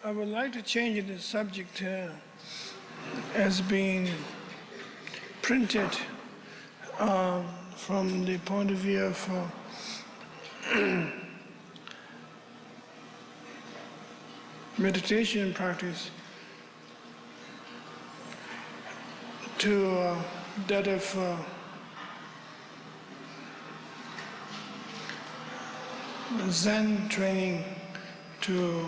I would like to change the subject as being printed from the point of view of meditation practice to that of Zen training to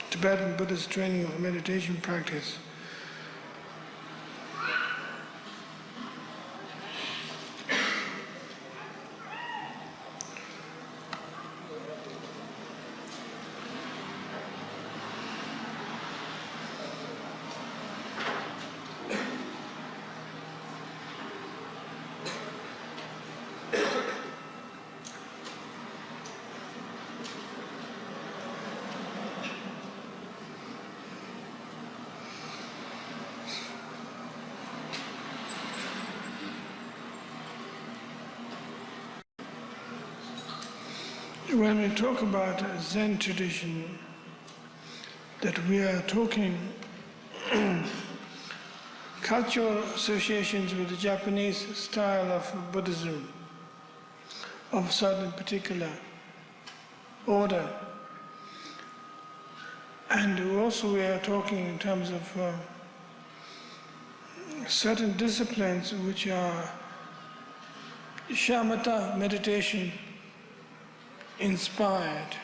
Tibetan Buddhist training of meditation practice. When we talk about Zen tradition, that we are talking cultural associations with the Japanese style of Buddhism, of certain particular order. And also we are talking in terms of certain disciplines which are shamatha meditation inspired.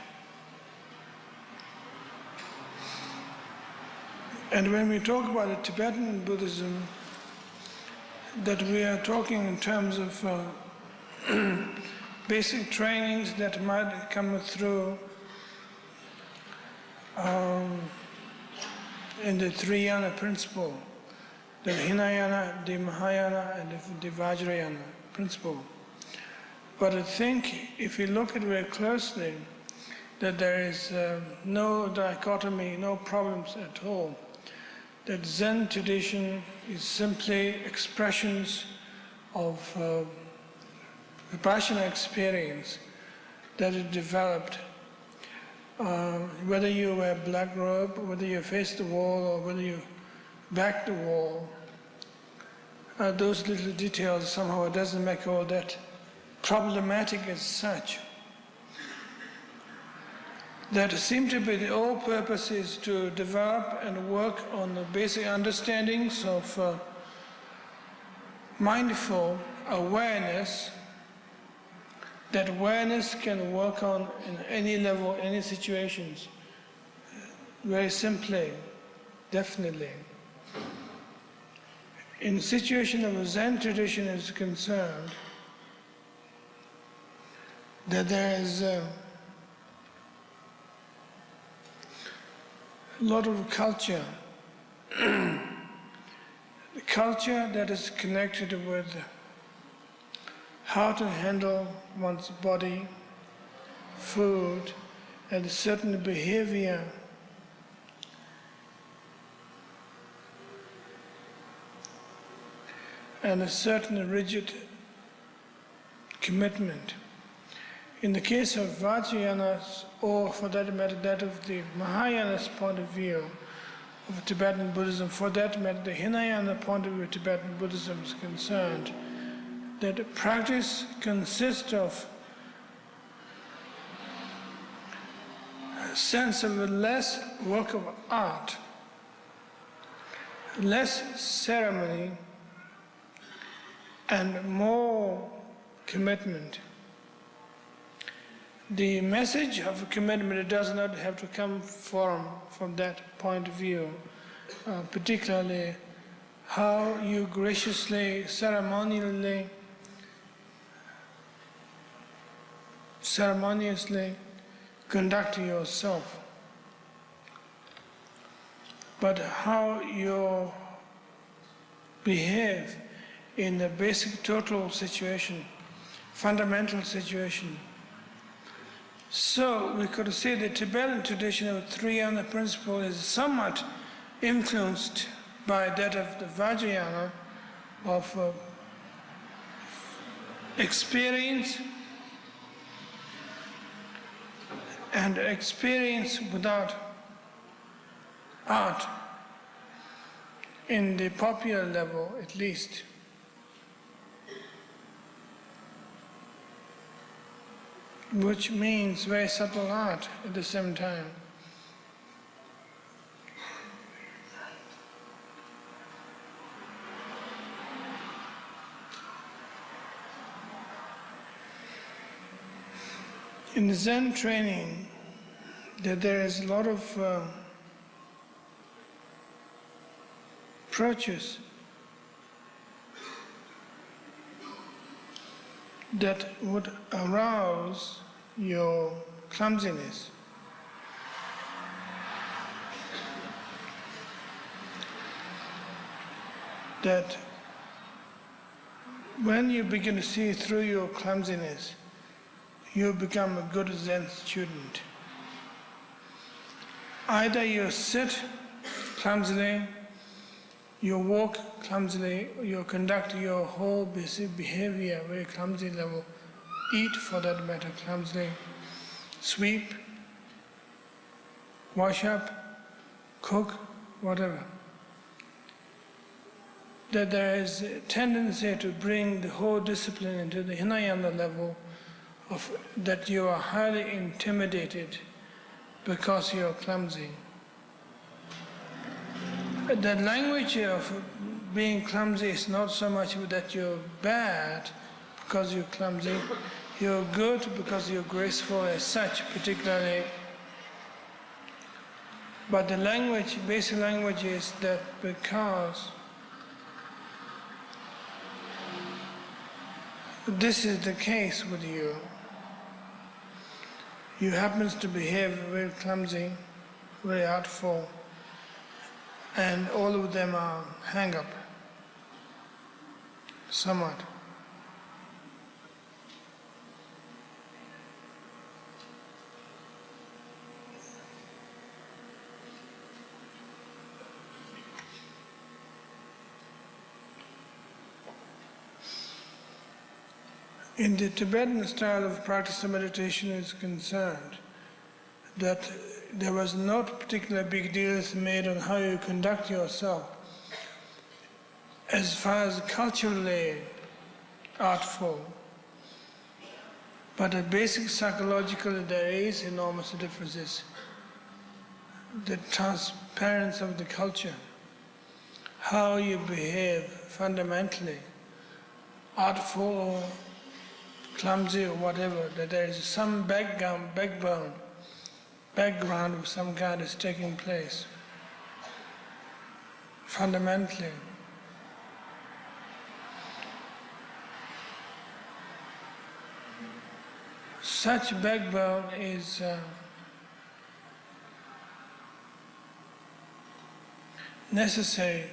And when we talk about the Tibetan Buddhism, that we are talking in terms of basic trainings that might come through in the Thriyana principle, the Hinayana, the Mahayana, and the Vajrayana principle. But I think if you look at it very closely, that there is no dichotomy, no problems at all. That Zen tradition is simply expressions of Vipassana experience that is developed. Whether you wear black robe, whether you face the wall, or whether you back the wall, those little details somehow it doesn't make all that problematic as such. That seem to be the whole purpose is to develop and work on the basic understandings of mindful awareness. That awareness can work on in any level, any situations, very simply, definitely. In the situation of a Zen tradition is concerned, that there is a lot of culture, the culture that is connected with how to handle one's body, food, and certain behavior. And a certain rigid commitment. In the case of Vajrayanas, or for that matter, that of the Mahayana's point of view of Tibetan Buddhism, for that matter, the Hinayana point of view of Tibetan Buddhism is concerned, that practice consists of a sense of less work of art, less ceremony, and more commitment. The message of commitment does not have to come from that point of view, particularly how you graciously, ceremoniously conduct yourself, but how you behave in the basic total situation, fundamental situation. So we could say the Tibetan tradition of Thriyana principle is somewhat influenced by that of the Vajrayana of experience and experience without art, in the popular level at least. Which means very subtle art at the same time. In the Zen training, there is a lot of approaches that would arouse your clumsiness. That when you begin to see through your clumsiness, you become a good Zen student. Either you sit clumsily, you walk clumsily, you conduct your whole basic behavior very clumsy level, eat for that matter clumsily, sweep, wash up, cook, whatever. That there is a tendency to bring the whole discipline into the Hinayana level, of that you are highly intimidated because you are clumsy. The language of being clumsy is not so much that you're bad because you're clumsy, you're good because you're graceful as such particularly. But the language, basic language is that because this is the case with you, you happen to behave very clumsy, very artful, and all of them are hang-up, somewhat. In the Tibetan style of practice of meditation is concerned, that there was not particular big deals made on how you conduct yourself as far as culturally artful. But at basic psychologically there is enormous differences. The transparency of the culture, how you behave fundamentally, artful or clumsy or whatever, that there is some background of some kind is taking place. Fundamentally. Such backbone is necessary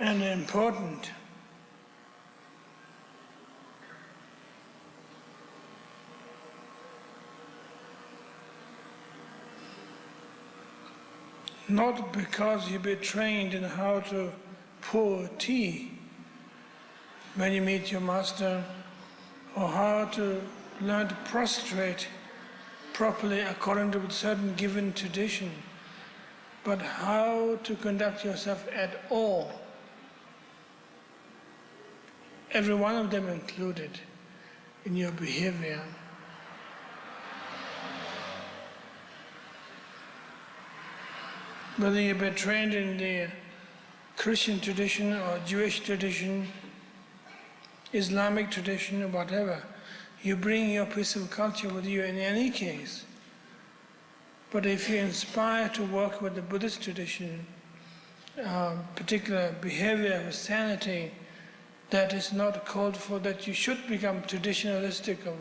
and important. Not because you be trained in how to pour tea when you meet your master, or how to learn to prostrate properly according to a certain given tradition, but how to conduct yourself at all, every one of them included in your behavior. Whether you've been trained in the Christian tradition or Jewish tradition, Islamic tradition or whatever, you bring your piece of culture with you in any case. But if you inspire to work with the Buddhist tradition, particular behavior of sanity, that is not called for, that you should become traditionalistic of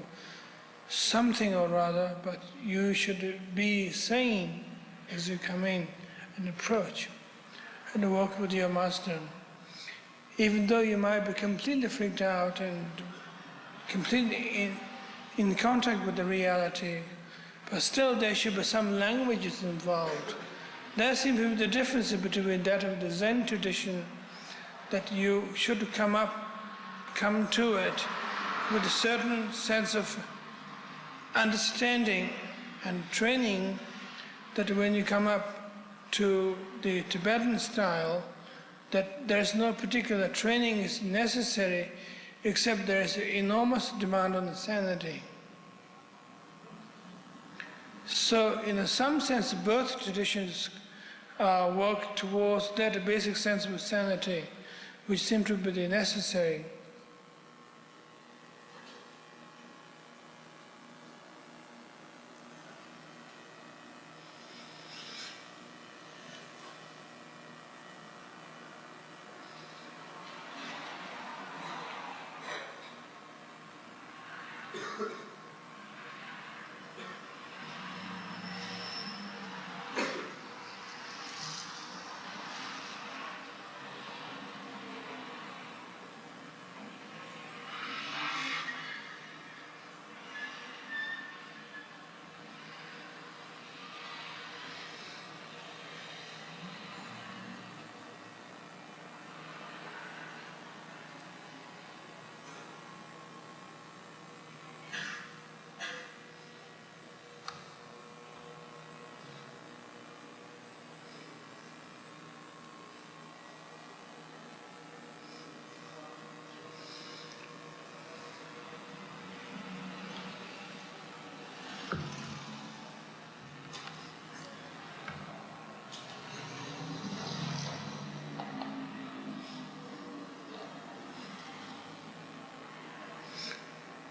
something or other, but you should be sane as you come in and approach and work with your master. Even though you might be completely freaked out and completely in contact with the reality, but still there should be some languages involved. There seems to be the difference between that of the Zen tradition, that you should come to it with a certain sense of understanding and training that when you come up to the Tibetan style, that there's no particular training is necessary, except there is an enormous demand on sanity. So in some sense, both traditions work towards that basic sense of sanity, which seems to be necessary.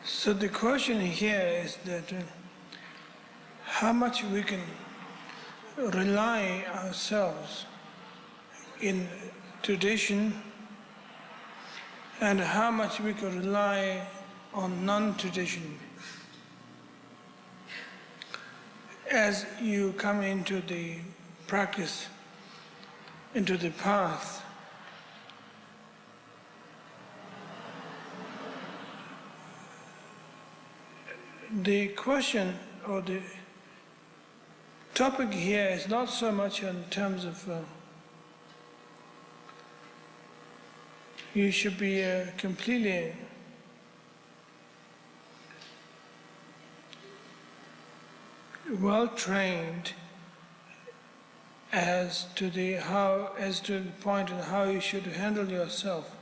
So the question here is that how much we can rely ourselves in tradition and how much we can rely on non-tradition. As you come into the practice, into the path, the question or the topic here is not so much in terms of you should be completely well trained as to the point of how you should handle yourself.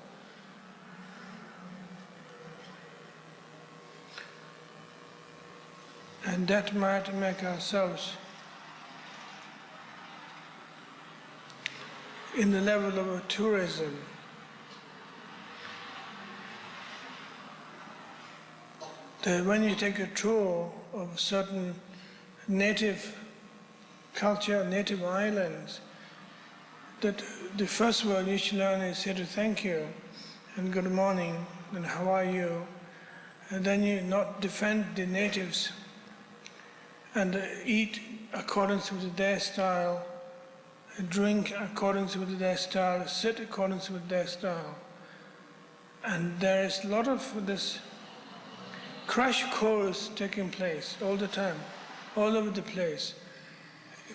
And that might make ourselves in the level of a tourism. That when you take a tour of certain native culture, native islands, that the first word you should learn is say to thank you and good morning and how are you, and then you not defend the natives and eat accordance with their style, drink accordance with their style, sit accordance with their style. And there is a lot of this crash course taking place all the time, all over the place,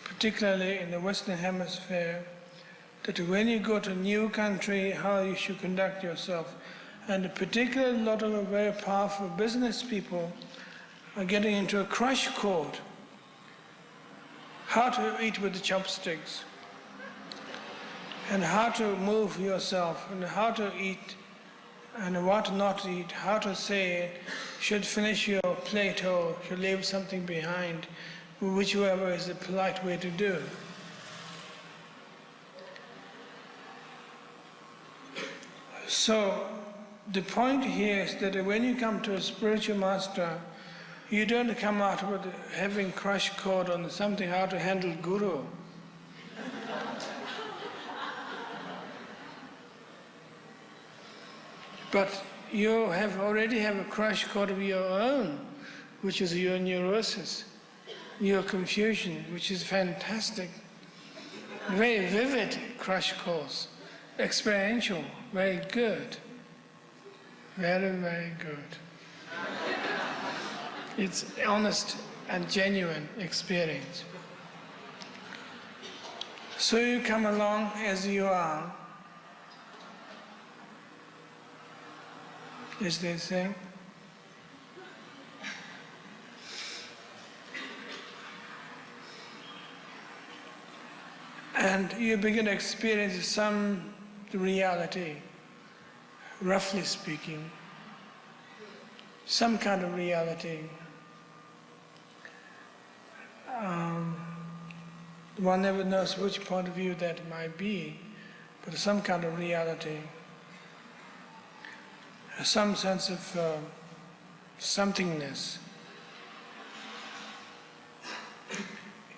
particularly in the Western Hemisphere, that when you go to a new country, how you should conduct yourself. And particularly a lot of very powerful business people are getting into a crash course. How to eat with the chopsticks, and how to move yourself, and how to eat, and what not to eat, how to say it, should finish your plate or should leave something behind, whichever is the polite way to do. So the point here is that when you come to a spiritual master, you don't come out with having crash course on something how to handle guru. But you already have a crash course of your own, which is your neurosis, your confusion, which is fantastic. Very vivid crash course, experiential, very good. Very, very good. It's honest and genuine experience. So you come along as you are, as they say. and you begin to experience some reality, roughly speaking, some kind of reality. One never knows which point of view that might be, but some kind of reality, some sense of somethingness.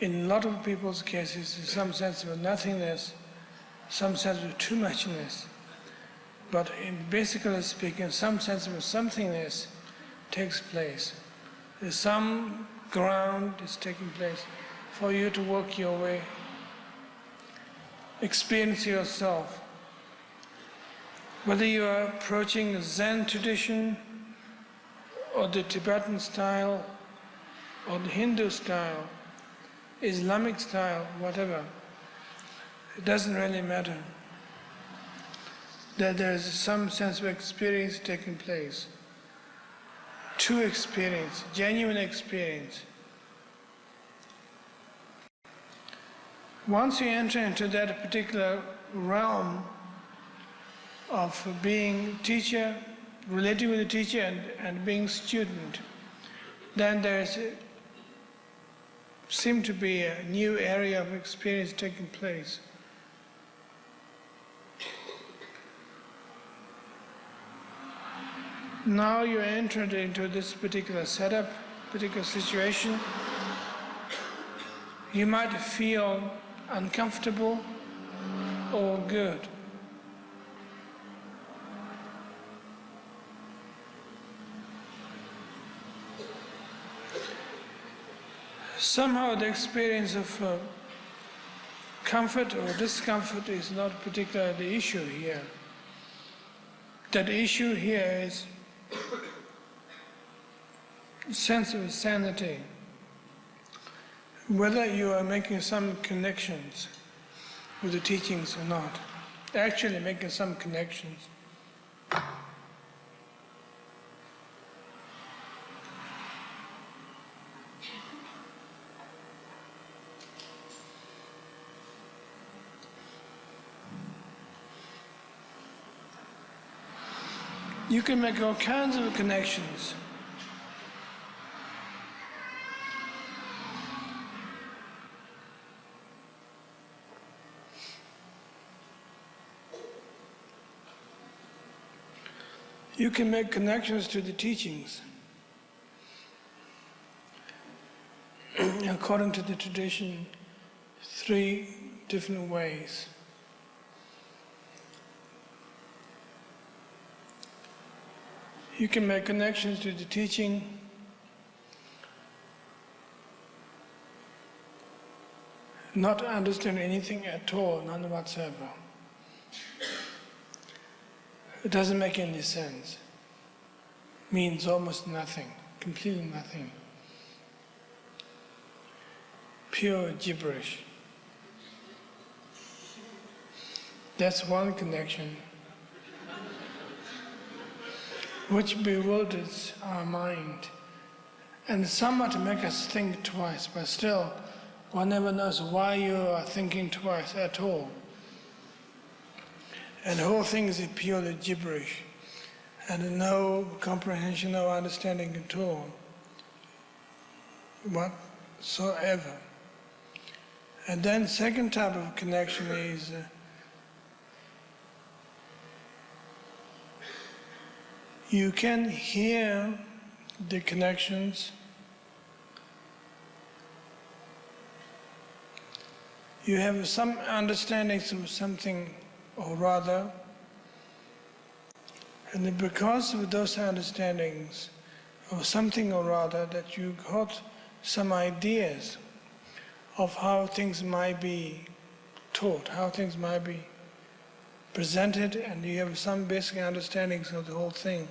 In a lot of people's cases, some sense of nothingness, some sense of too muchness, but basically speaking, some sense of somethingness takes place. There's some ground is taking place for you to work your way, experience yourself. Whether you are approaching the Zen tradition or the Tibetan style or the Hindu style, Islamic style, whatever, it doesn't really matter. That there is some sense of experience taking place. True experience, genuine experience. Once you enter into that particular realm of being teacher, relating with the teacher and being student, then there seems to be a new area of experience taking place. Now you entered into this particular setup, particular situation. You might feel uncomfortable or good. Somehow the experience of comfort or discomfort is not particularly the issue here. That issue here is sense of sanity. Whether you are making some connections with the teachings or not, actually making some connections. You can make all kinds of connections. You can make connections to the teachings. According to the tradition, 3 different ways. You can make connections to the teaching not understand anything at all, none whatsoever. It doesn't make any sense. Means almost nothing, completely nothing. Pure gibberish. That's one connection which bewilders our mind and somewhat makes us think twice, but still one never knows why you are thinking twice at all. And the whole thing is purely gibberish and no comprehension, no understanding at all whatsoever. And then second type of connection is you can hear the connections. You have some understandings of something or rather, and because of those understandings of something or rather, that you got some ideas of how things might be taught, how things might be presented, and you have some basic understandings of the whole thing.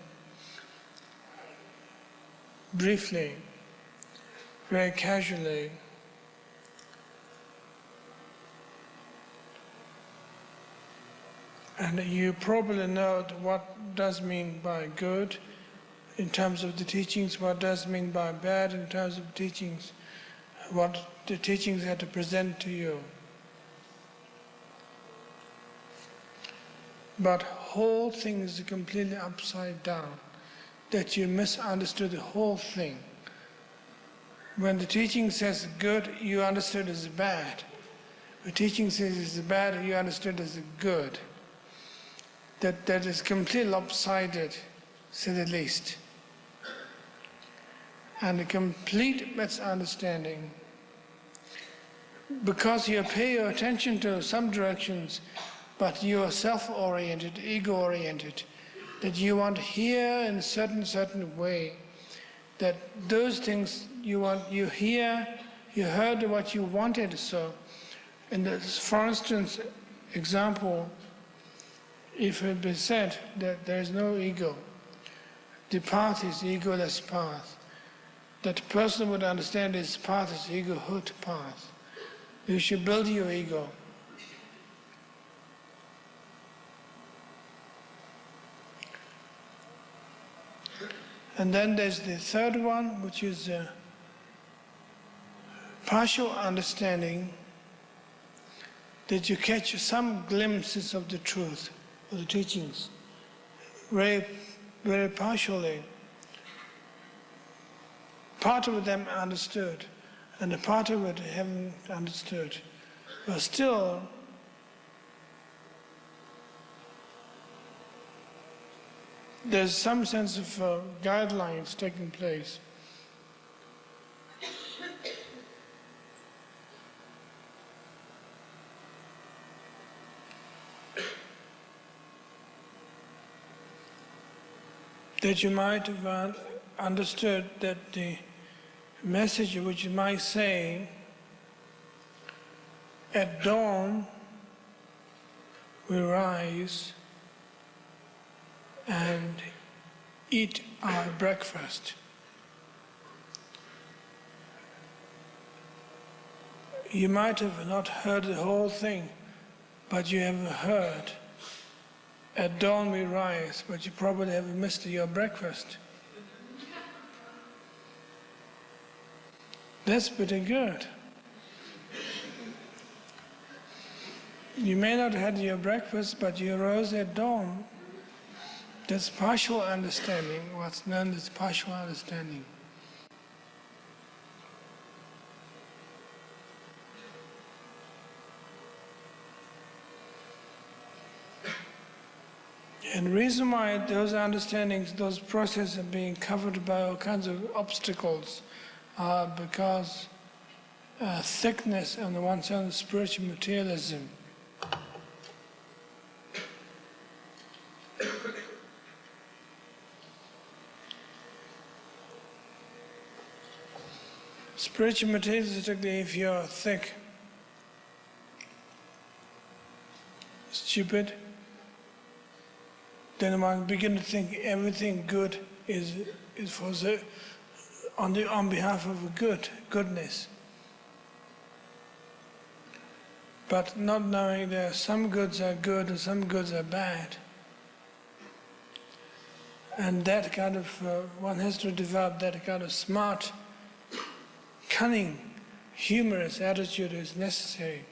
Briefly, very casually, and you probably know what does mean by good in terms of the teachings, what does mean by bad in terms of teachings, what the teachings have to present to you. but whole thing is completely upside down, that you misunderstood the whole thing. When the teaching says good, you understood as bad. The teaching says it's bad, you understood as good. That is completely lopsided, to say the least. And a complete misunderstanding. Because you pay your attention to some directions, but you are self-oriented, ego-oriented, that you want to hear in a certain way, that those things you want, you hear, you heard what you wanted. So, in this, for instance, example, if it be said that there is no ego, the path is egoless path, that person would understand this path is egohood path. You should build your ego. And then there's the third one, which is partial understanding, that you catch some glimpses of the truth, of the teachings, very, very partially. Part of them understood, and a part of it haven't understood. But still, there's some sense of guidelines taking place. That you might have understood that the message which you might say, at dawn we rise and eat our breakfast. You might have not heard the whole thing, but you have heard, at dawn we rise, but you probably have missed your breakfast. That's pretty good. You may not have had your breakfast, but you rose at dawn. That's partial understanding, what's known as partial understanding. And the reason why those understandings, those processes are being covered by all kinds of obstacles are because thickness on the one side, spiritual materialism. Spiritual materialism, if you're thick, stupid, then one begin to think everything good is for the, on behalf of goodness. But not knowing that some goods are good and some goods are bad. And that kind of, one has to develop that kind of smart, cunning, humorous attitude is necessary,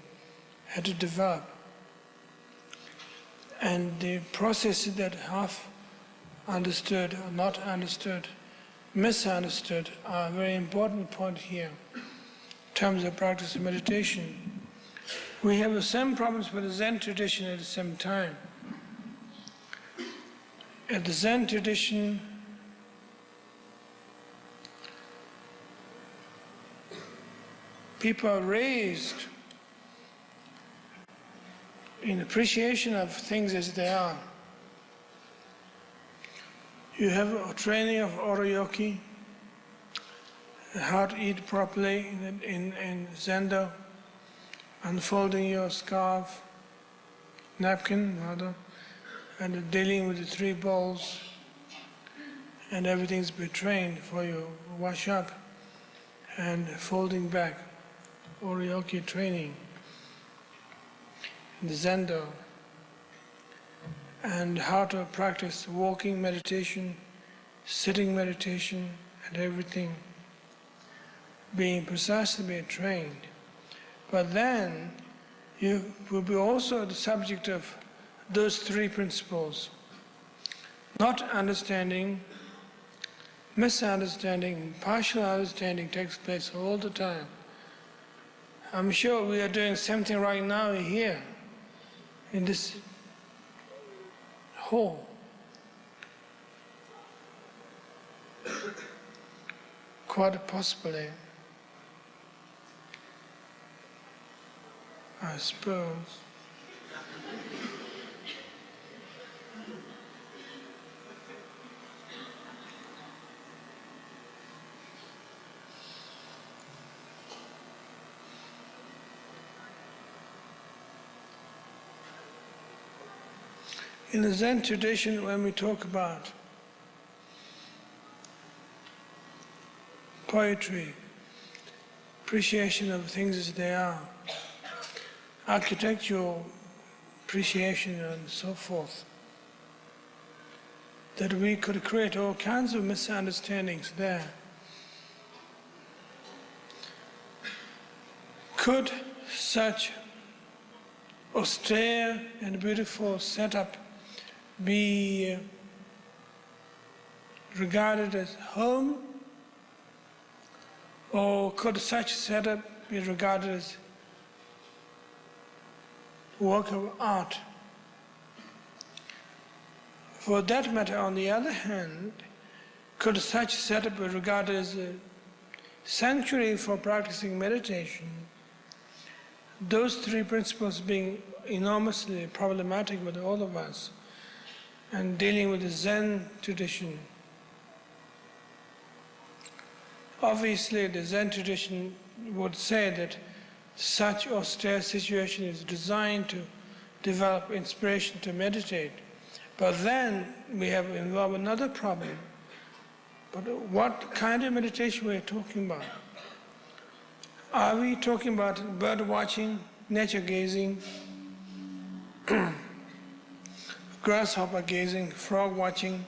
had to develop. And the processes that half understood or not understood, misunderstood, are a very important point here in terms of practice of meditation. We have the same problems with the Zen tradition at the same time. At the Zen tradition, people are raised in appreciation of things as they are. You have a training of Oroyoki, how to eat properly in Zendo, unfolding your scarf, napkin rather, and dealing with the 3 bowls, and everything's been trained for you. Wash up and folding back, Oroyoki training. The Zendo, and how to practice walking meditation, sitting meditation, and everything, being precisely trained. But then you will be also the subject of those three principles. Not understanding, misunderstanding, partial understanding takes place all the time. I'm sure we are doing something right now here, in this hall. Quite possibly, I suppose. In the Zen tradition, when we talk about poetry, appreciation of things as they are, architectural appreciation and so forth, that we could create all kinds of misunderstandings there. Could such austere and beautiful setup be regarded as home? Or could such setup be regarded as work of art? For that matter, on the other hand, could such setup be regarded as a sanctuary for practicing meditation? Those three principles being enormously problematic with all of us, and dealing with the Zen tradition. Obviously, the Zen tradition would say that such austere situation is designed to develop inspiration to meditate. But then we have involved another problem. But what kind of meditation we are talking about? Are we talking about bird watching, nature gazing, grasshopper gazing, frog watching?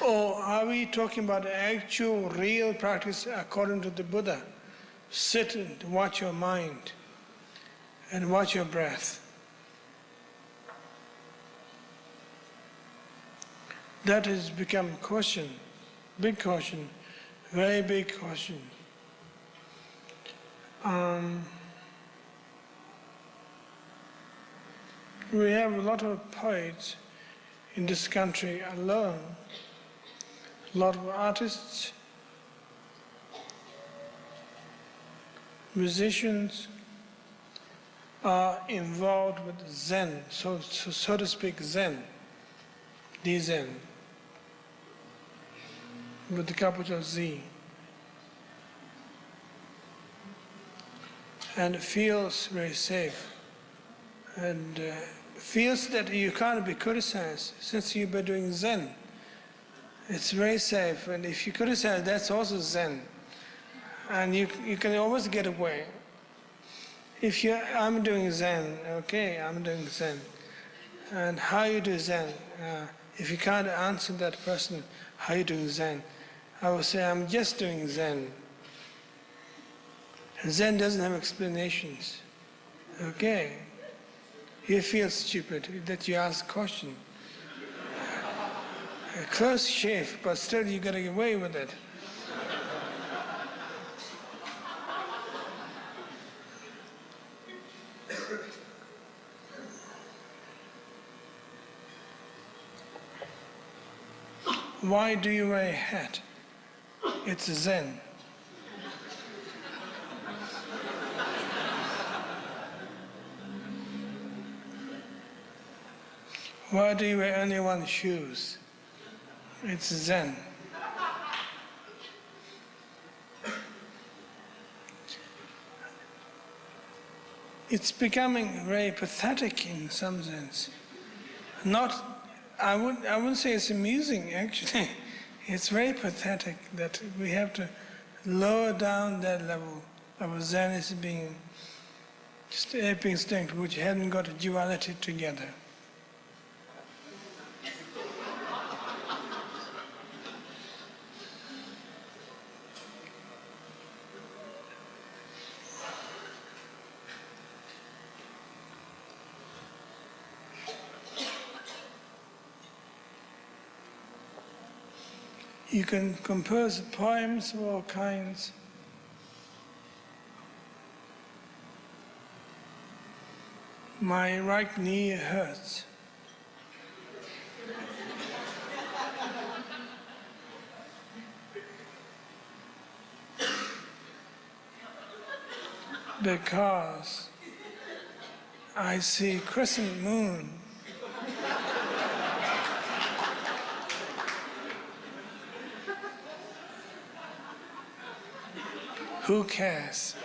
Or are we talking about actual, real practice according to the Buddha? Sit and watch your mind and watch your breath. That has become a question, big question, very big question. We have a lot of poets in this country alone, a lot of artists, musicians are involved with Zen, so to speak Zen, the Zen, with the capital Z. And feels very safe, and feels that you can't be criticized since you've been doing Zen. It's very safe, and if you criticize, that's also Zen. And you can always get away. If I'm doing Zen, okay, I'm doing Zen. And how you do Zen? If you can't answer that person, how you doing Zen? I will say, I'm just doing Zen. And Zen doesn't have explanations. Okay. You feel stupid that you ask a question. A close shave, but still you got to get away with it. Why do you wear a hat? It's Zen. Why do you wear only one shoes? It's Zen. It's becoming very pathetic in some sense. I wouldn't say it's amusing, actually. It's very pathetic that we have to lower down that level of Zen as being just ape instinct, which hadn't got a duality together. You can compose poems of all kinds. My right knee hurts. Because I see crescent moon. Who cares?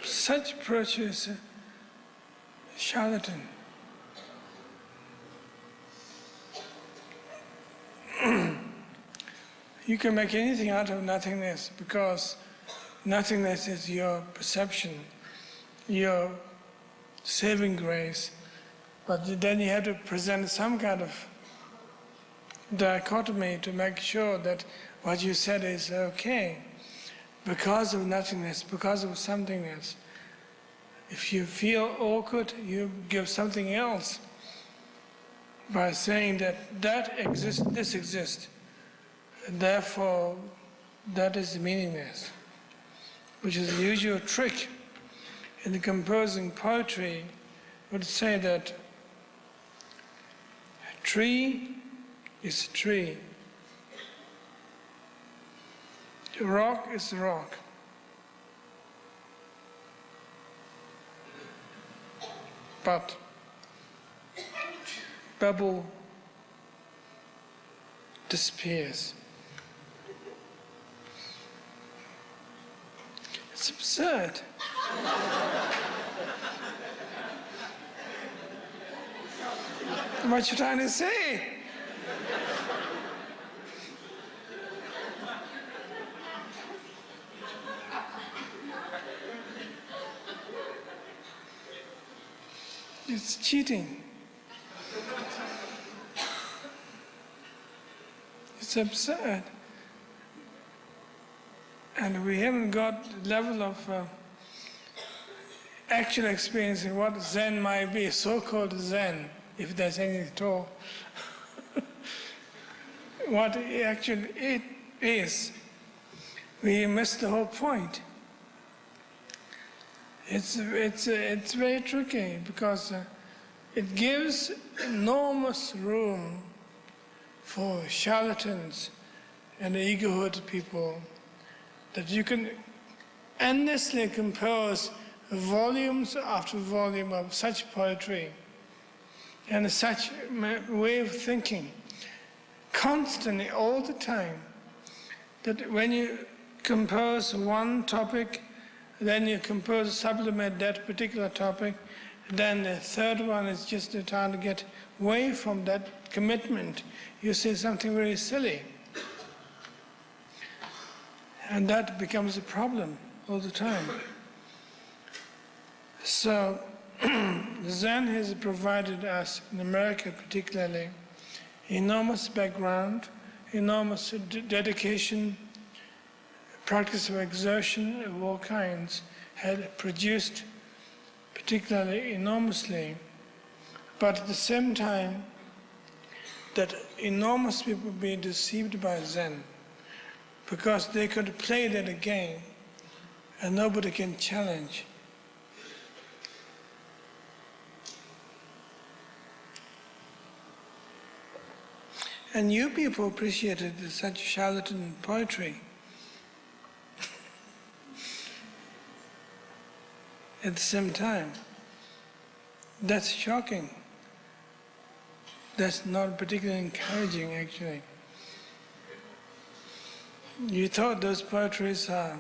Such approach is a charlatan. You can make anything out of nothingness because nothingness is your perception, your saving grace. But then you have to present some kind of dichotomy to make sure that what you said is okay because of nothingness, because of somethingness. If you feel awkward, you give something else by saying that exists, this exists. And therefore, that is meaningless, which is the usual trick in the composing poetry. Would say that a tree is a tree, a rock is a rock, but bubble disappears. It's absurd. What you trying to say? It's cheating. It's absurd. And we haven't got the level of actual experience in what Zen might be, so-called Zen, if there's anything at all. What actually it is. We missed the whole point. It's very tricky because it gives enormous room for charlatans and egohood people, that you can endlessly compose volumes after volume of such poetry and such way of thinking, constantly, all the time, that when you compose one topic, then you compose, supplement that particular topic, then the third one is just trying to get away from that commitment. You say something very silly. And that becomes a problem all the time. So Zen has provided us, in America particularly, enormous background, enormous dedication, practice of exertion of all kinds, had produced particularly enormously. But at the same time, that enormous people being deceived by Zen, because they could play that game and nobody can challenge. And you people appreciated such charlatan poetry. At the same time, that's shocking. That's not particularly encouraging, actually. You thought those poetries are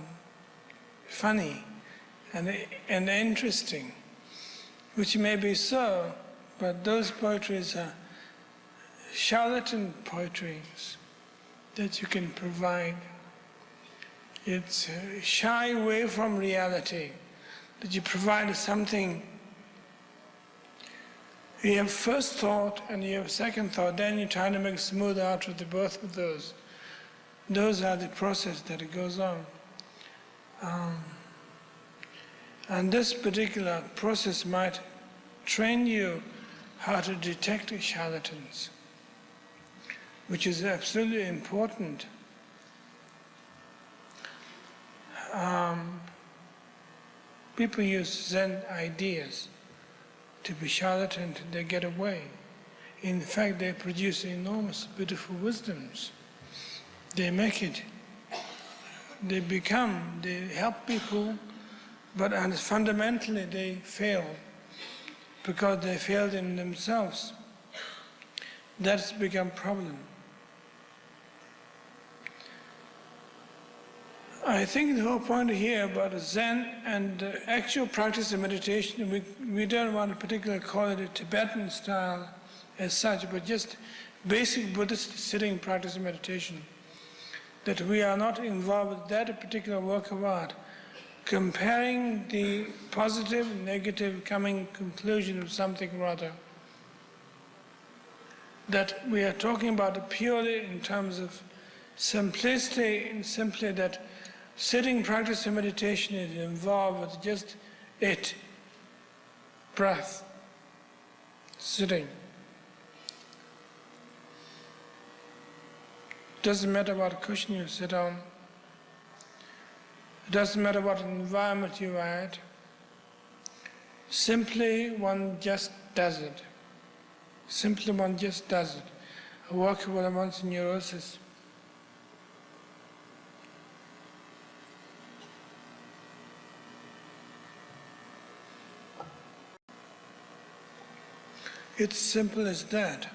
funny and interesting, which may be so, but those poetries are charlatan poetries that you can provide. It's shy away from reality, that you provide something You have first thought and you have second thought, then you try to make smooth out with both of those. Those are the process that it goes on. And this particular process might train you how to detect charlatans, which is absolutely important. People use Zen ideas to be charlatan, they get away. In fact, they produce enormous, beautiful wisdoms. They make it. They help people, but fundamentally they fail because they failed in themselves. That's become a problem. I think the whole point here about Zen and actual practice of meditation, we don't want to particularly call it a Tibetan style as such, but just basic Buddhist sitting practice of meditation. That we are not involved with that particular work of art, comparing the positive, negative, coming conclusion of something or other. That we are talking about it purely in terms of simplicity, and simply that sitting practice of meditation is involved with just it, breath, sitting. Doesn't matter what cushion you sit on. It doesn't matter what environment you are at. Simply one just does it. Simply one just does it. I work with one's neurosis. It's simple as that.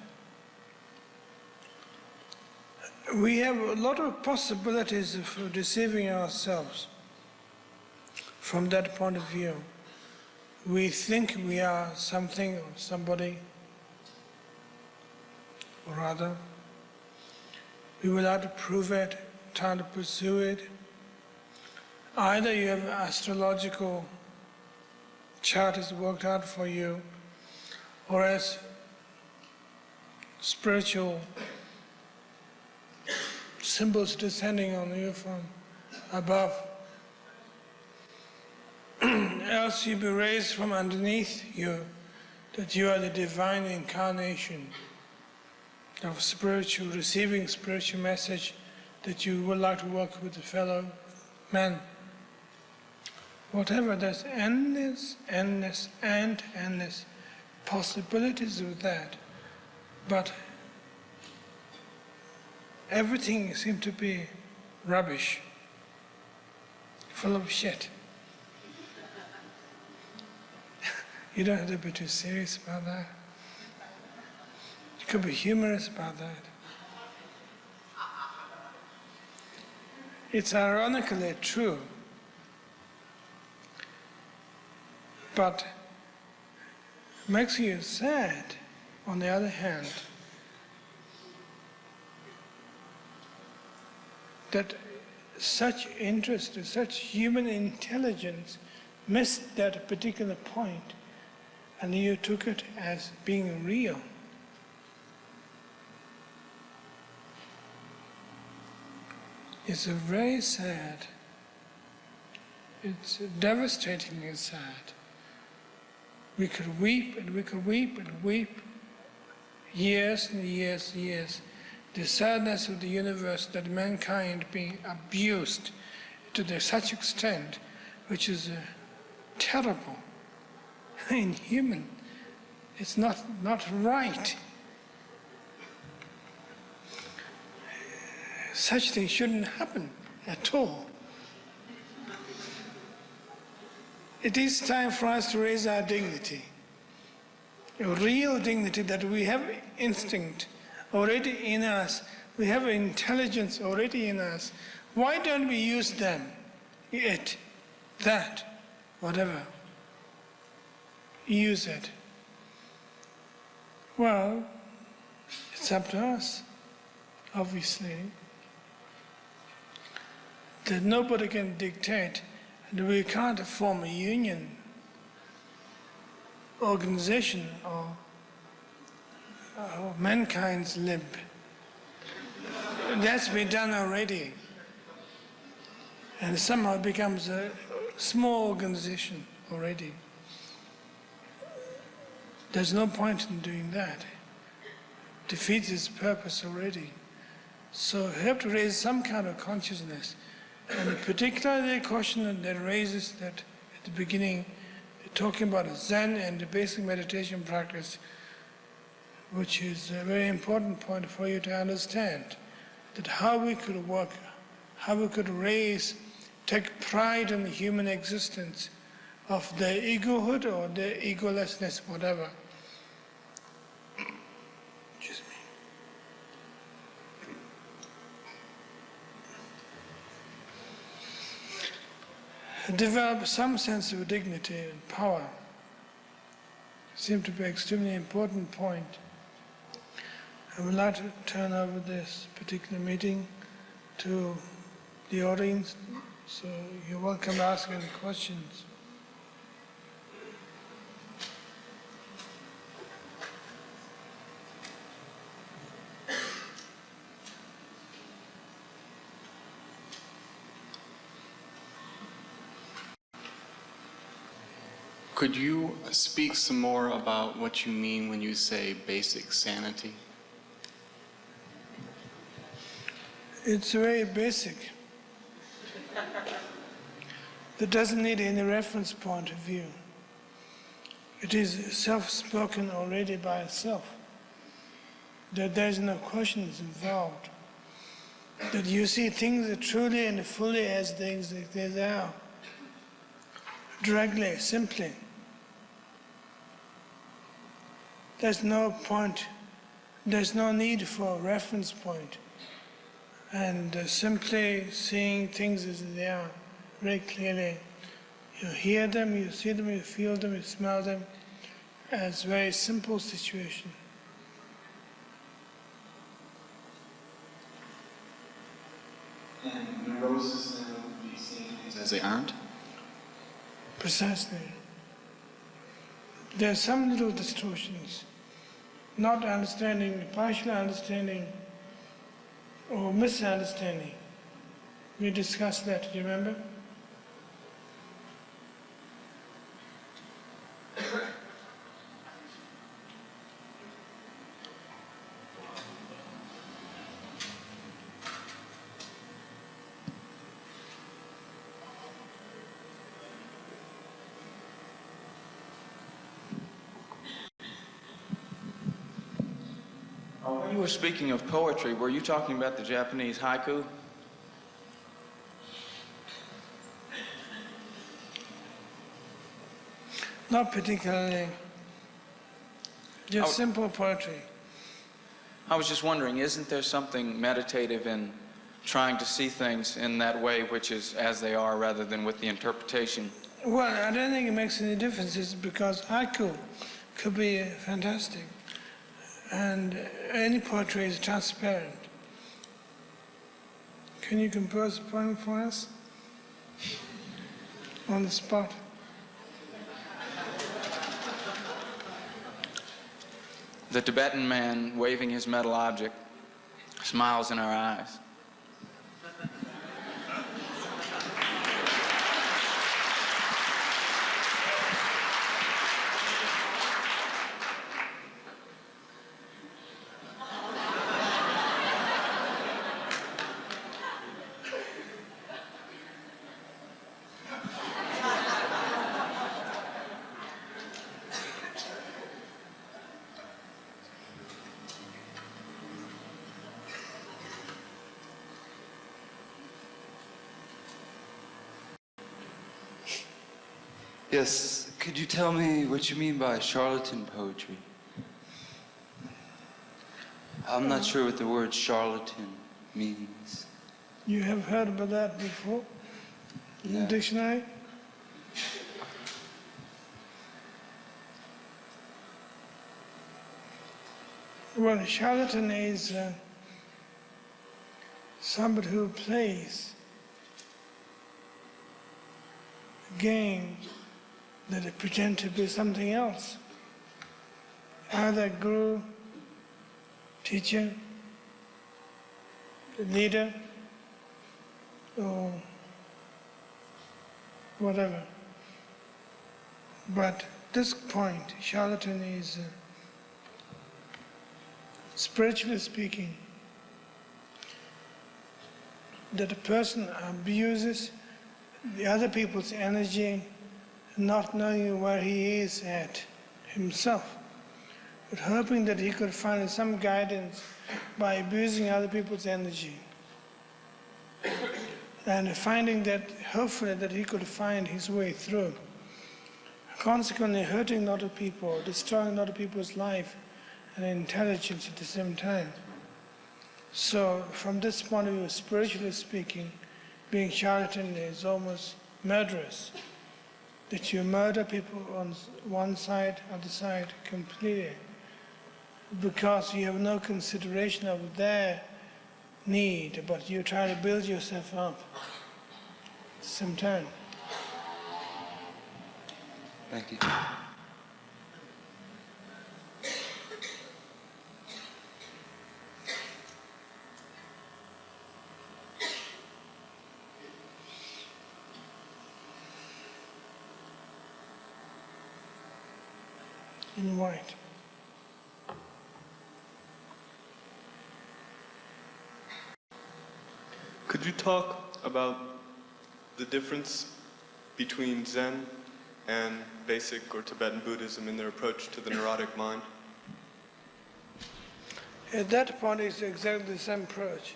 We have a lot of possibilities of deceiving ourselves from that point of view. We think we are something or somebody or other. We will have to prove it, try to pursue it. Either you have an astrological chart is worked out for you, or as spiritual symbols descending on you from above. Else you be raised from underneath you, that you are the divine incarnation of spiritual, receiving spiritual message that you would like to work with the fellow man. Whatever, there's endless possibilities of that. But everything seems to be rubbish, full of shit. You don't have to be too serious about that. You could be humorous about that. It's ironically true, but makes you sad, on the other hand, that such interest, such human intelligence missed that particular point, and you took it as being real. It's very sad. It's devastatingly sad. We could weep and we could weep and weep, years and years and years. The sadness of the universe that mankind being abused to such extent, which is terrible, inhuman. It's not right. Such things shouldn't happen at all. It is time for us to raise our dignity, a real dignity that we have instinct already in us, we have intelligence already in us. Why don't we use them, it, that, whatever? Use it. Well, it's up to us, obviously. That nobody can dictate, and we can't form a union, organization, or mankind's lib. That's been done already. And somehow it becomes a small organization already. There's no point in doing that. Defeats its purpose already. So you have to raise some kind of consciousness. And particularly the question that raises that at the beginning, talking about Zen and the basic meditation practice, which is a very important point for you to understand, that how we could work, how we could take pride in the human existence of their egohood or their egolessness, whatever. Excuse me. Develop some sense of dignity and power. Seem to be an extremely important point. I would like to turn over this particular meeting to the audience, so you're welcome to ask any questions. Could you speak some more about what you mean when you say basic sanity? It's very basic. It doesn't need any reference point of view. It is self-spoken already by itself. That there's no questions involved. That you see things truly and fully as things that they are. Directly, simply. There's no point, there's no need for a reference point. And simply seeing things as they are, very clearly. You hear them, you see them, you feel them, you smell them, as a very simple situation. And neurosis then would be seeing things as they aren't? Precisely. There are some little distortions, not understanding, partial understanding, or misunderstanding. We discussed that, do you remember? When you were speaking of poetry, were you talking about the Japanese haiku? Not particularly. Just simple poetry. I was just wondering, isn't there something meditative in trying to see things in that way, which is as they are, rather than with the interpretation? Well, I don't think it makes any difference, because haiku could be fantastic. And any poetry is transparent. Can you compose a poem for us? On the spot. The Tibetan man waving his metal object smiles in our eyes. Yes, could you tell me what you mean by charlatan poetry? I'm not sure what the word charlatan means. You have heard about that before? In the dictionary? Well, a charlatan is somebody who plays a game that pretend to be something else. Either guru teacher, leader, or whatever. But at this point, charlatan is, spiritually speaking, that a person abuses the other people's energy, not knowing where he is at himself, but hoping that he could find some guidance by abusing other people's energy. And finding that, hopefully, that he could find his way through. Consequently, hurting a lot of people, destroying a lot of people's life and intelligence at the same time. So, from this point of view, spiritually speaking, being charlatan is almost murderous. That you murder people on one side, other side, completely, because you have no consideration of their need, but you try to build yourself up at the same time. Thank you. In white. Could you talk about the difference between Zen and basic or Tibetan Buddhism in their approach to the neurotic mind? At that point, it's exactly the same approach.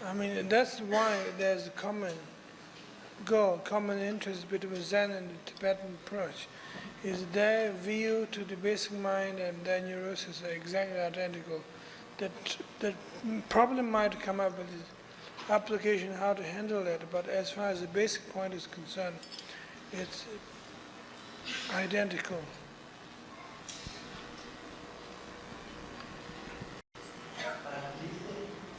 I mean, that's why there's a common goal, common interest between Zen and the Tibetan approach. Is their view to the basic mind and their neurosis are exactly identical. That problem might come up with the application how to handle it, but as far as the basic point is concerned, it's identical.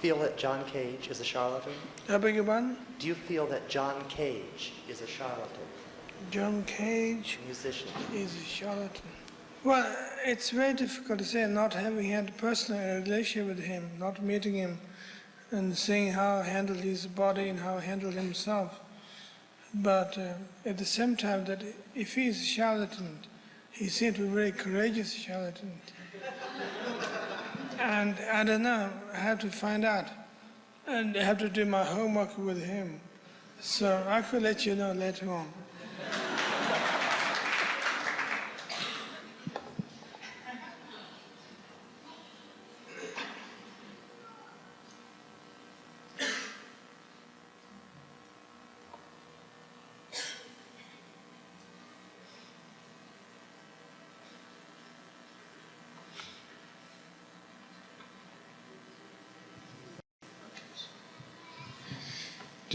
Feel that John Cage is a charlatan? I beg your pardon? Do you feel that John Cage is a charlatan? John Cage Musician. is a charlatan. Well, it's very difficult to say, not having had a personal relationship with him, not meeting him and seeing how he handled his body and how he handled himself. But at the same time, that if he is a charlatan, he seemed to be a very courageous charlatan. And I don't know, I have to find out. And I have to do my homework with him. So I could let you know later on.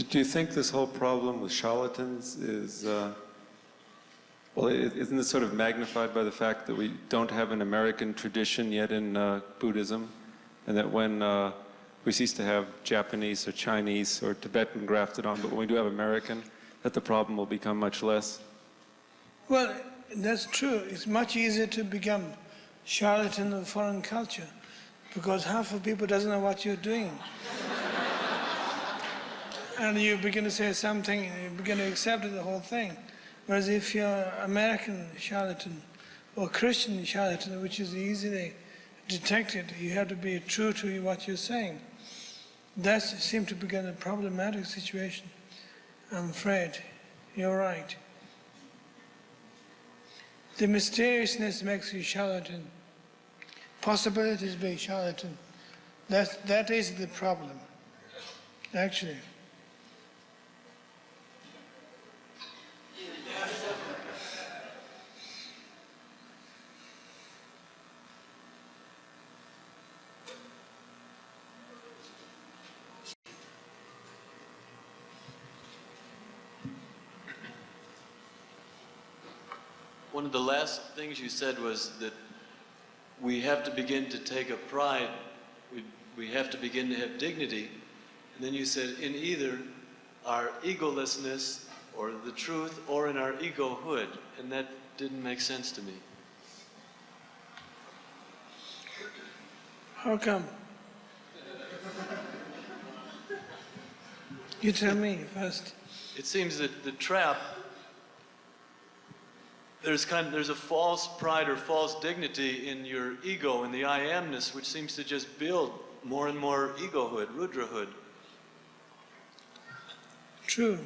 Do you think this whole problem with charlatans is, well, isn't this sort of magnified by the fact that we don't have an American tradition yet in Buddhism, and that when we cease to have Japanese or Chinese or Tibetan grafted on, but when we do have American, that the problem will become much less? Well, that's true. It's much easier to become charlatan of foreign culture because half of people doesn't know what you're doing. And you begin to say something, and you begin to accept the whole thing. Whereas if you're American charlatan or Christian charlatan, which is easily detected, you have to be true to what you're saying. That seems to become a problematic situation. I'm afraid. You're right. The mysteriousness makes you charlatan. Possibilities being charlatan. That is the problem, actually. One of the last things you said was that we have to begin to take a pride, we have to begin to have dignity, and then you said in either our egolessness or the truth or in our egohood, and that didn't make sense to me. How come? You tell me first. It seems that the trap, there's a false pride or false dignity in your ego, in the I amness, which seems to just build more and more egohood, rudrahood. True.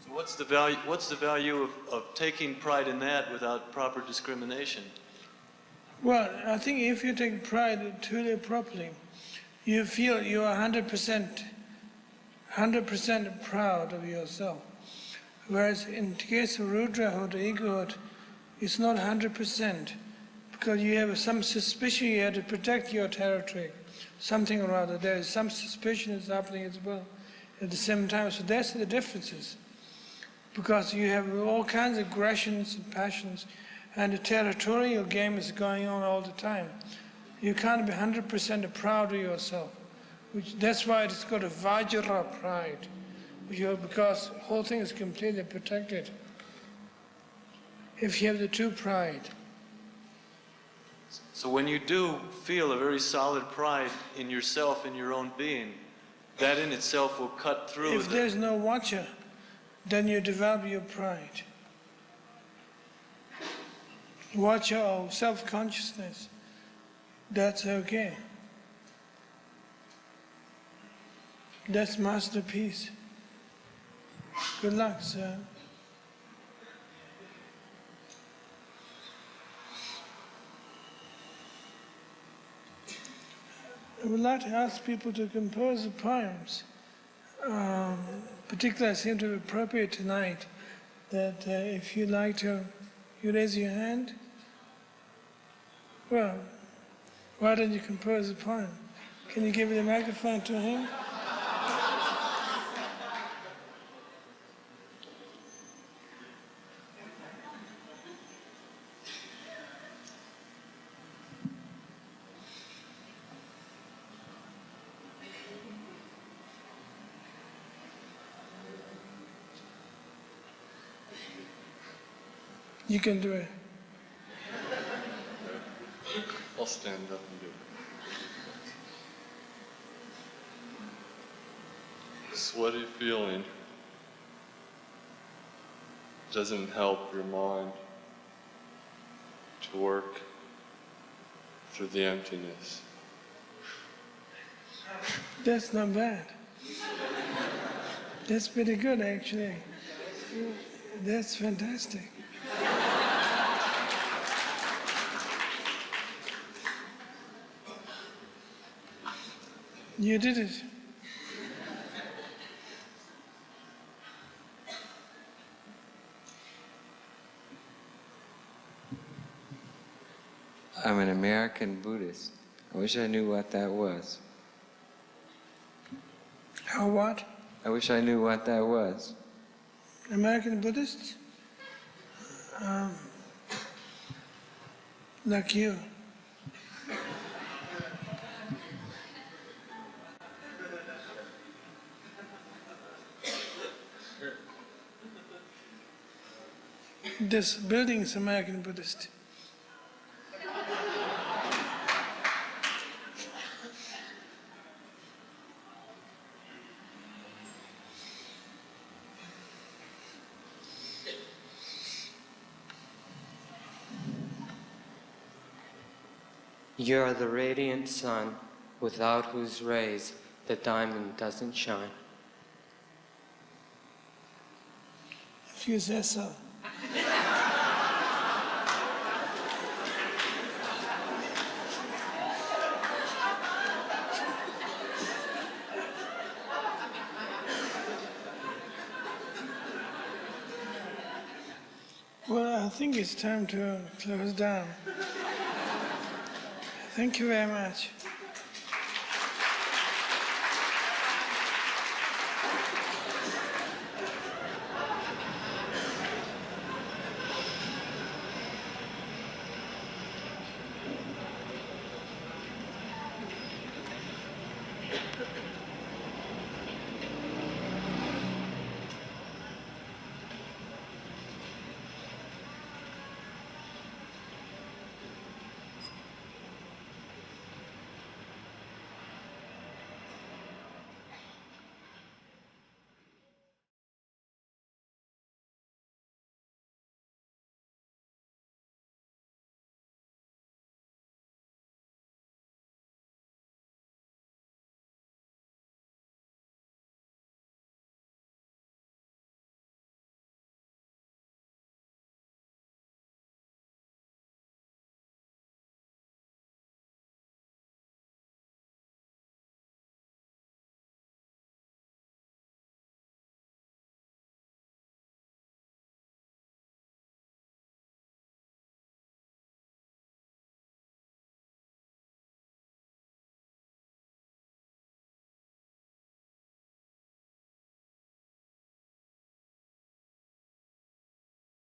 So what's the value of taking pride in that without proper discrimination? Well, I think if you take pride truly properly, you feel you are 100% proud of yourself. Whereas in the case of rudrahood, egohood, it's not 100%, because you have some suspicion you have to protect your territory, something or other. There is some suspicion is happening as well at the same time. So that's the differences, because you have all kinds of aggressions and passions, and the territorial game is going on all the time. You can't be 100% proud of yourself. That's why it's called a Vajra pride, because the whole thing is completely protected. If you have the true pride. So when you do feel a very solid pride in yourself, in your own being, that in itself will cut through. If there's no watcher, then you develop your pride. Watcher of self-consciousness, that's okay. That's masterpiece. Good luck, sir. I would like to ask people to compose poems. Particularly, I seem to be appropriate tonight that if you'd like to, you raise your hand. Well, why don't you compose a poem? Can you give the microphone to him? You can do it. I'll stand up and do it. Sweaty feeling doesn't help your mind to work through the emptiness. That's not bad. That's pretty good, actually. That's fantastic. You did it. I'm an American Buddhist. I wish I knew what that was. How what? I wish I knew what that was. American Buddhists? Like you. This building is American Buddhist. You are the radiant sun, without whose rays the diamond doesn't shine. If you say so. Well, I think it's time to close down. Thank you very much.